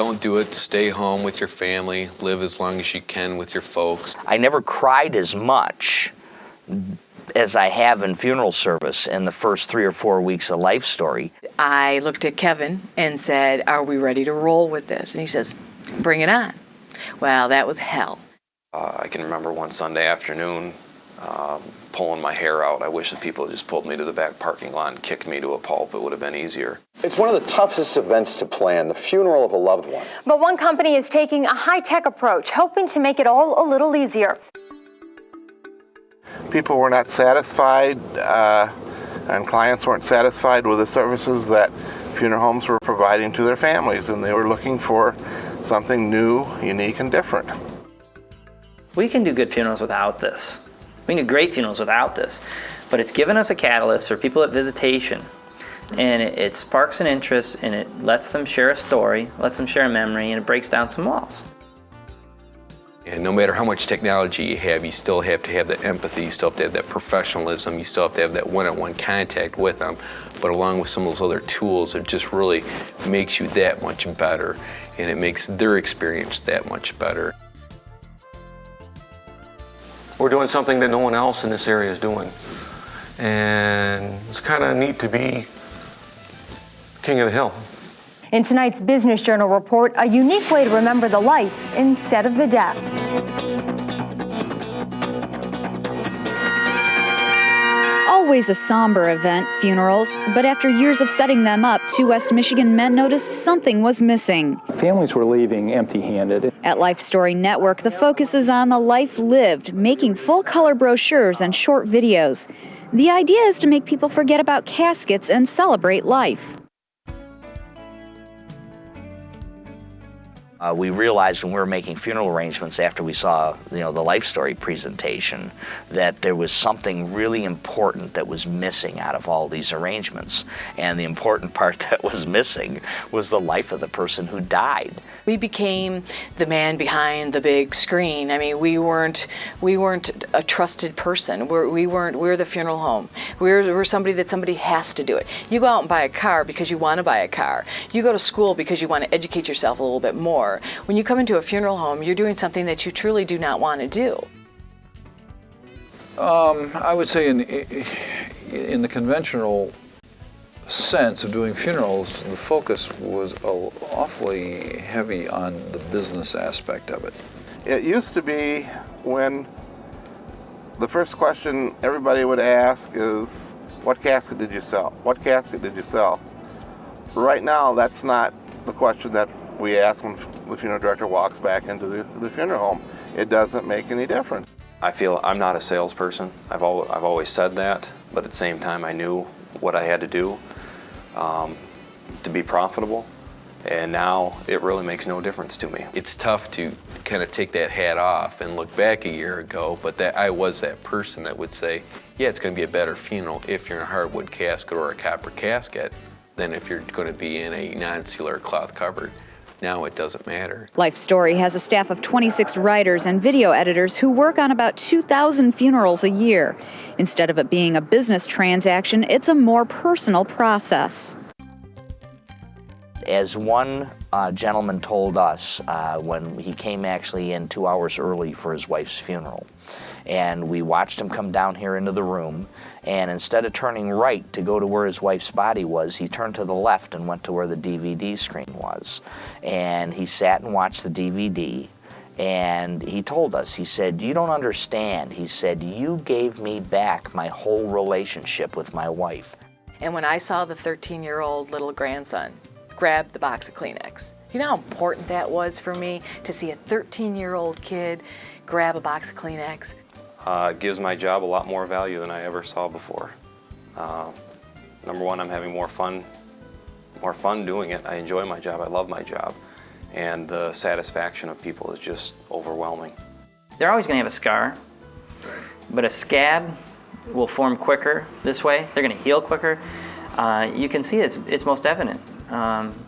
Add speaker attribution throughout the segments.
Speaker 1: don't do it. Stay home with your family. Live as long as you can with your folks.
Speaker 2: I never cried as much as I have in funeral service in the first 3 or 4 weeks of Life Story.
Speaker 3: I looked at Kevin and said, "Are we ready to roll with this?" And he says, "Bring it on." Well, that was hell.
Speaker 4: I can remember one Sunday afternoon pulling my hair out. I wish that people had just pulled me to the back parking lot and kicked me to a pulp. It would have been easier.
Speaker 5: It's one of the toughest events to plan, the funeral of a loved one.
Speaker 6: But one company is taking a high-tech approach, hoping to make it all a little easier.
Speaker 7: People were not satisfied, and clients weren't satisfied with the services that funeral homes were providing to their families, and they were looking for something new, unique, and different.
Speaker 8: We can do good funerals without this. We can do great funerals without this, but it's given us a catalyst for people at visitation, and it sparks an interest, and it lets them share a story, lets them share a memory, and it breaks down some walls.
Speaker 1: And no matter how much technology you have, you still have to have that empathy, you still have to have that professionalism, you still have to have that one-on-one contact with them. But along with some of those other tools, it just really makes you that much better, and it makes their experience that much better.
Speaker 9: We're doing something that no one else in this area is doing. And it's kind of neat to be king of the hill.
Speaker 6: In tonight's Business Journal report, a unique way to remember the life instead of the death.
Speaker 10: Always a somber event, funerals, but after years of setting them up, 2 West Michigan men noticed something was missing.
Speaker 11: Families were leaving empty-handed.
Speaker 10: At Life Story Network, the focus is on the life lived, making full-color brochures and short videos. The idea is to make people forget about caskets and celebrate life.
Speaker 2: We realized when we were making funeral arrangements after we saw, the Life Story presentation, that there was something really important that was missing out of all these arrangements. And the important part that was missing was the life of the person who died.
Speaker 3: We became the man behind the big screen. I mean, we weren't a trusted person. We're the funeral home. We're somebody that somebody has to do it. You go out and buy a car because you want to buy a car. You go to school because you want to educate yourself a little bit more. When you come into a funeral home, you're doing something that you truly do not want to do.
Speaker 12: I would say in the conventional sense of doing funerals, the focus was awfully heavy on the business aspect of it.
Speaker 7: It used to be when the first question everybody would ask is, what casket did you sell? What casket did you sell? Right now, that's not the question that we ask when the funeral director walks back into the funeral home. It doesn't make any difference.
Speaker 4: I feel I'm not a salesperson. I've always said that, but at the same time I knew what I had to do to be profitable, and now it really makes no difference to me.
Speaker 1: It's tough to kind of take that hat off and look back a year ago, but that I was that person that would say, yeah, it's going to be a better funeral if you're in a hardwood casket or a copper casket than if you're going to be in a non-sealer cloth covered. Now it doesn't matter.
Speaker 10: Life Story has a staff of 26 writers and video editors who work on about 2,000 funerals a year. Instead of it being a business transaction, it's a more personal process.
Speaker 2: As one gentleman told us when he came actually in 2 hours early for his wife's funeral, and we watched him come down here into the room, and instead of turning right to go to where his wife's body was, he turned to the left and went to where the DVD screen was. And he sat and watched the DVD, and he told us, he said, "You don't understand." He said, "You gave me back my whole relationship with my wife."
Speaker 3: And when I saw the 13-year-old little grandson grab the box of Kleenex, you know how important that was for me to see a 13-year-old kid grab a box of Kleenex?
Speaker 4: It gives my job a lot more value than I ever saw before. Number one, I'm having more fun doing it. I enjoy my job, I love my job, and the satisfaction of people is just overwhelming.
Speaker 8: They're always going to have a scar, but a scab will form quicker this way. They're going to heal quicker. You can see it's most evident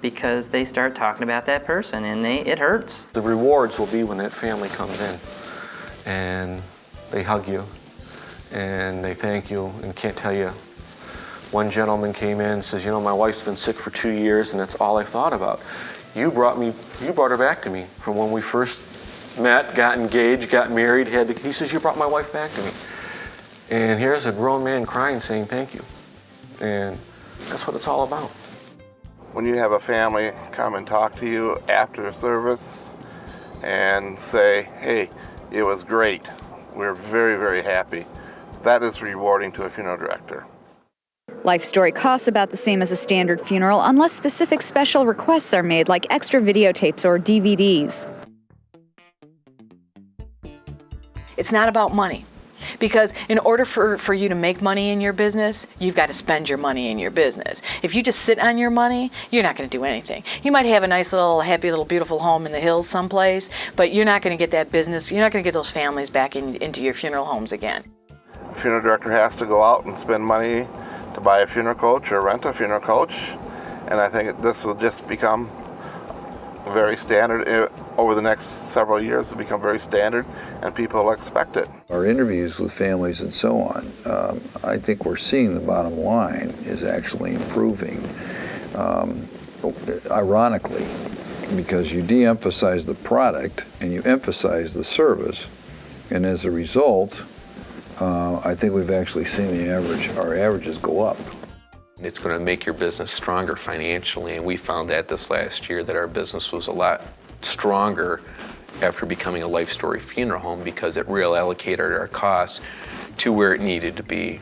Speaker 8: because they start talking about that person, and it hurts.
Speaker 9: The rewards will be when that family comes in and they hug you and they thank you and can't tell you. One gentleman came in and says, "You know, my wife's been sick for 2 years and that's all I thought about." you brought her back to me from when we first met, got engaged, got married. He says, you brought my wife back to me. And here's a grown man crying saying thank you. And that's what it's all about.
Speaker 7: When you have a family come and talk to you after a service and say, hey, it was great, we're very, very happy, that is rewarding to a funeral director.
Speaker 10: Life Story costs about the same as a standard funeral unless specific special requests are made, like extra videotapes or DVDs.
Speaker 3: It's not about money. Because in order for you to make money in your business, you've got to spend your money in your business. If you just sit on your money, you're not going to do anything. You might have a nice little, happy little, beautiful home in the hills someplace, but you're not going to get that business, you're not going to get those families back into your funeral homes again.
Speaker 7: A funeral director has to go out and spend money to buy a funeral coach or rent a funeral coach, and I think this will just become very standard. Over the next several years, it'll become very standard, and people will expect it.
Speaker 12: Our interviews with families and so on, I think we're seeing the bottom line is actually improving. Ironically, because you de-emphasize the product and you emphasize the service, and as a result, I think we've actually seen our averages go up.
Speaker 1: It's going to make your business stronger financially, and we found that this last year that our business was a lot stronger after becoming a Life Story funeral home because it reallocated our costs to where it needed to be.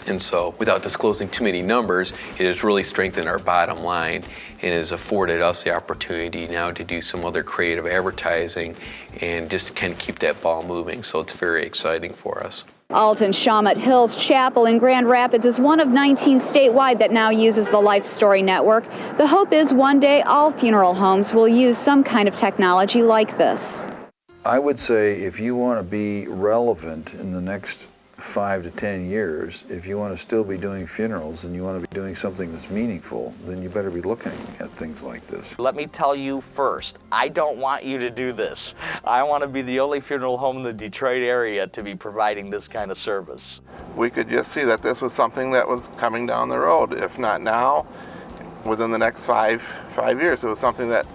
Speaker 1: And so, without disclosing too many numbers, it has really strengthened our bottom line and has afforded us the opportunity now to do some other creative advertising and just kind of keep that ball moving. So it's very exciting for us.
Speaker 10: Alton Shawmut Hills Chapel in Grand Rapids is one of 19 statewide that now uses the Life Story network. The hope is one day all funeral homes will use some kind of technology like this.
Speaker 12: I would say if you want to be relevant in the next 5 to 10 years, if you want to still be doing funerals and you want to be doing something that's meaningful, then you better be looking at things like this.
Speaker 2: Let me tell you first, I don't want you to do this. I want to be the only funeral home in the Detroit area to be providing this kind of service.
Speaker 7: We could just see that this was something that was coming down the road. If not now, within the next five years, it was something that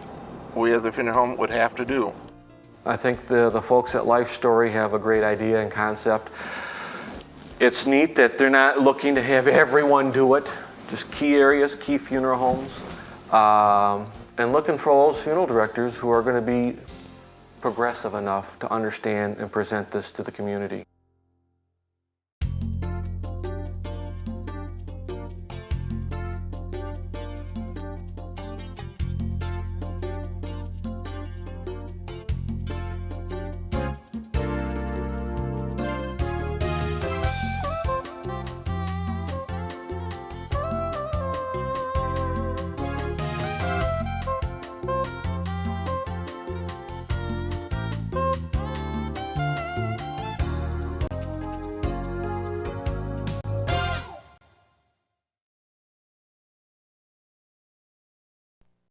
Speaker 7: we as a funeral home would have to do.
Speaker 9: I think the folks at Life Story have a great idea and concept. It's neat that they're not looking to have everyone do it, just key areas, key funeral homes, and looking for those funeral directors who are going to be progressive enough to understand and present this to the community.